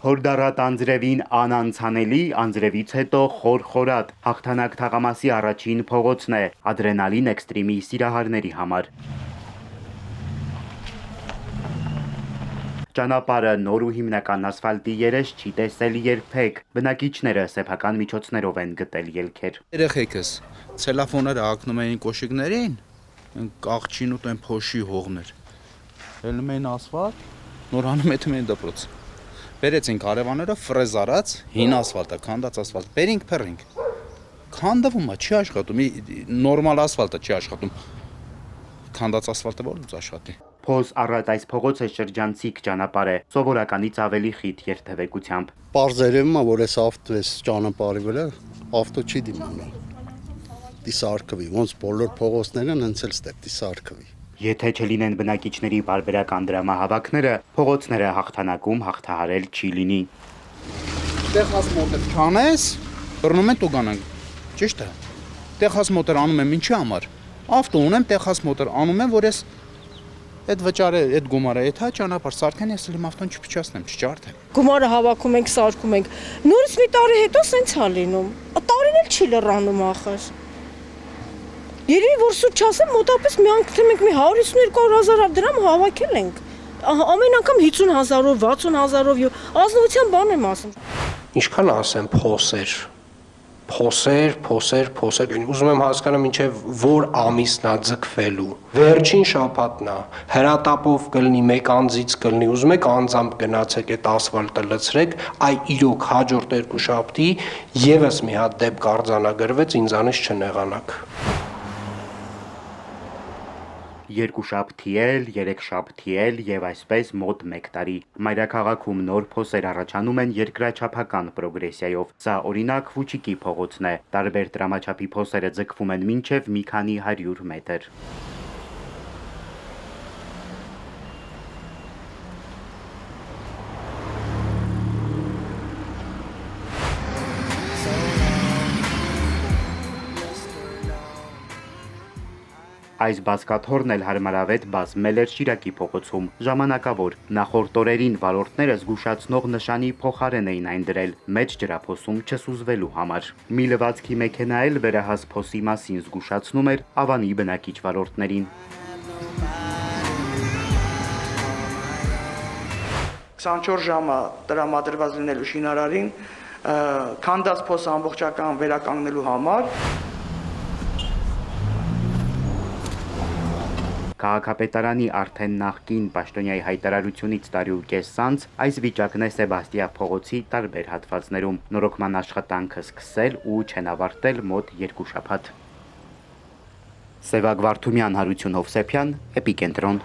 Հորդառատ անձրևին անանցանելի, անձրևից հետո խորխորատ, հաղթանակ թաղամասի առաջին փողոցն է ադրենալին էքստրիմի սիրահարների համար։ Ճանապարհը նոր ու հիմնական ասֆալտի երես չի տեսել երբեք, բնակիչները սեփական միջոցներով են գտել ելքեր։ Երեխեքս ցելոֆոնները հագնում էին կոշիկներին, աղջին ու տեն փոշի հողներ։ Ելնում էին ասֆալտ, նոր հանում էին դպրոց։ Բերեցինք արևաները ֆրեզ արած, հին ասֆալտը, քանդած ասֆալտ, բերինք փռինք։ Քանդվում է, չի աշխատում, նորմալ ասֆալտը չի աշխատում։ Քանդած ասֆալտը ո՞րից աշխատի։ Փոս առատ այս փողոցը շրջանցիկ ճանապարհ է, սովորականից ավելի խիտ երթևեկությամբ։ Պարզերևում է, որ այս ճանապարհի վրա ավտո չի դիմանա։ Դիսարկվի, ոնց բոլոր փողոցներն են, հենց էլ ստե դիսարկվի։ Եթե չլինեն բնակիչների բարբերական դրամահավաքները, փողոցները հաղթանակում հաղթահարել չի լինի։ Տեղ հաս մոտեր չանես, բռնում են տուգանանք, ճիշտ է։ Տեղ հաս մոտեր անում եմ ինչի համար։ Ավտո ունեմ, տեղ հաս մոտեր անում եմ, որ ես այդ վճարը, այդ գումարը, այդ հա ճանապարհ սարքեն, ես իմ ավտոն չփչացնեմ, չջարդեմ։ Գումարը հավաքում ենք, սարքում ենք։ Նորից մի տարի հետո սենց է լինում։ Տարին էլ չի լռանում ախր։ Երևի որ սուտ չասեմ, մոտապես մի անգամ մենք մի 152,000 դրամ հավաքել ենք։ Ամեն անգամ 50,000-ով, 60,000-ով, ազնվության բան եմ ասում։ Ինչքան ասեմ փոսեր, ուզում եմ հասկանալ մինչև որ ամիսն է ձգվելու։ Վերջին շաբաթն է, հրատապով կլինի, մեկ անձից կլինի, ուզում եք անձամբ գնացեք այդ ասֆալտը լցրեք, այ իրոք հաջորդ երկու շաբթի եւս մի հատ դեպք արձանագրվեց, ինձանից չնեղանաք։ Երկու շաբթի էլ, երեք շաբթի էլ եւ այսպես մոտ 1 տարի։ Մայրաքաղաքում նոր փոսեր առաջանում են երկրաչափական պրոգրեսիայով։ Սա օրինակ Ֆուչիկի փողոցն է։ Տարբեր դրամաչափի փոսերը ձգվում են մինչև մի քանի 100 մետր։ Այս բազկաթոռն էլ հարմարավետ բազմել էր Շիրակի փողոցում, ժամանակավոր, նախորդ օրերին վարորդները զգուշացնող նշանի փոխարեն էին այն դրել, մեծ ջրափոսում չսուզվելու համար։ Մի լվացքի մեքենա էլ վերահաս փոսի մասին զգուշացնում էր Ավանի բնակիչ վարորդներին։ 24 ժամը տրամադրված լինելու շինարարին, քանդած փոսը ամբողջական վերականգնելու համար։ Քաղաքապետարանի արդեն նախկին պաշտոնյայի հայտարարությունից տարուկես անց այս վիճակն է Սեբաստիա փողոցի տարբեր հատվածներում։ Նորոգման աշխատանքը սկսել ու չեն ավարտել մոտ 2 շաբաթ։ Սևակ Վարդումյան, Հարություն Հովսեփյան, Էպիկենտրոն։